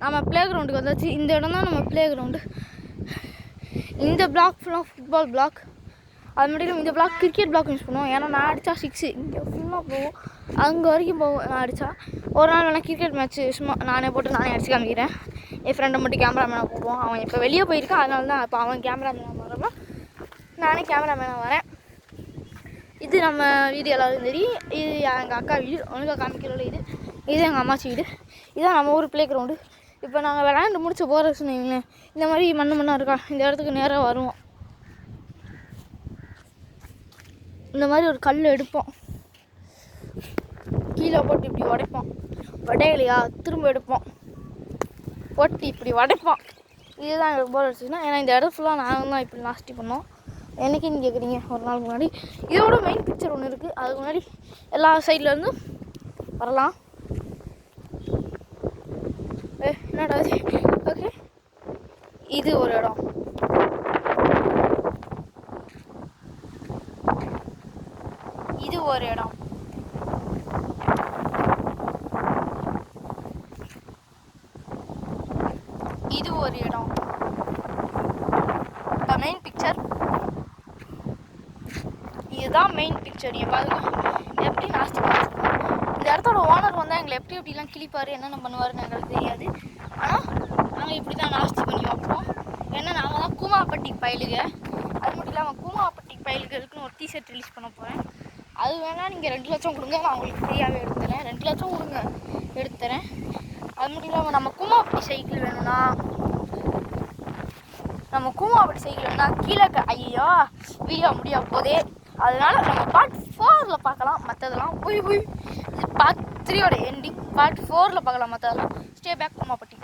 நம்ம ப்ளே கிரவுண்டுக்கு வந்தாச்சு. இந்த இடம் தான் நம்ம ப்ளே கிரவுண்டு. இந்த பிளாக் ஃபுல்லாக ஃபுட்பால் பிளாக். அது மட்டும் இந்த பிளாக் கிரிக்கெட் பிளாக் யூஸ் பண்ணுவோம். ஏன்னா நான் அடித்தா 6 இங்கே ஃபுல்லாக போகும், அங்கே வரைக்கும் போகும். நான் அடித்தா ஒரு நாள் வேணால் கிரிக்கெட் மேட்ச்சு சும்மா நானே போட்டு நானே அடிச்சு காமிக்கிறேன். என் ஃப்ரெண்டை மட்டும் கேமராமேனாக போடுவோம். அவன் இப்போ வெளியே போயிருக்கான், அதனால தான் இப்போ அவன் கேமராமேனாக வரலாம், நானே கேமராமேனாக வரேன். இது நம்ம வீடு எல்லாரும் தெரியும். இது எங்கள் அக்கா வீடு, ஒழுங்காக காமிக்கிறோம். இது எங்கள் அம்மாச்சி வீடு. இதுதான் நம்ம ஊர் ப்ளே கிரவுண்டு. இப்போ நாங்கள் விளையாண்டு முடிச்சு போகிற சொன்னீங்களேன், இந்த மாதிரி மண்ணாக இருக்கா, இந்த இடத்துக்கு நேராக வருவோம். இந்த மாதிரி ஒரு கல் எடுப்போம், கீழே போட்டு இப்படி உடைப்போம். உடையலையா திரும்ப எடுப்போம், போட்டு இப்படி உடைப்போம். இதுதான் எங்களுக்கு போர் அடிச்சுன்னா. ஏன்னா இந்த இடம் ஃபுல்லாக நாங்கள் தான் இப்படி நாஸ்தி பண்ணோம். என்னைக்குன்னு கேட்குறீங்க, ஒரு நாளுக்கு முன்னாடி. இதோட மெயின் பிக்சர் ஒன்று இருக்குது, அதுக்கு முன்னாடி எல்லா சைட்லேருந்தும் வரலாம். என்னடா ஓகே, இது ஒரு இடம். இது ஒரு இடம். இது ஒரு இடம். மெயின் பிக்சர் இதுதான். மெயின் பிக்சர் நீங்கள் பாருங்க எப்படி நாஸ்தி பண்ணிருக்கோம். இந்த இடத்தோட ஓனர் வந்தால் எங்களை எப்படிலாம் கிழிப்பார், என்னென்ன பண்ணுவாருன்னு எங்களுக்கு தெரியாது. ஆனால் நாங்கள் இப்படி தான் நாஸ்தி பண்ணி வைப்போம். ஏன்னா நாங்கள் தான் கூமாப்பட்டி பயலுக. அது மட்டும் இல்லாமல் கூமாப்பட்டி பயலுகளுக்குன்னு ஒரு டிஷர்ட் ரிலீஸ் பண்ண போகிறேன். அது வேணால் நீங்கள் 2 லட்சம் கொடுங்க, நான் உங்களுக்கு ஃப்ரீயாகவே எடுத்துறேன். 2 லட்சம் கொடுங்க, எடுத்துறேன். அது மட்டும் இல்லாமல் நம்ம கூமாப்பட்டி சைக்கிள் வேணும்னா, கீழே ஐயோ வீடியோ முடிய போதே, அதனால நம்ம பார்ட் 4ல் பார்க்கலாம். மற்றதெல்லாம் பார்ட் 3யோட எண்டிங். பார்ட் 4ல் பார்க்கலாம் மற்றதெல்லாம். Stay back Koomapatti.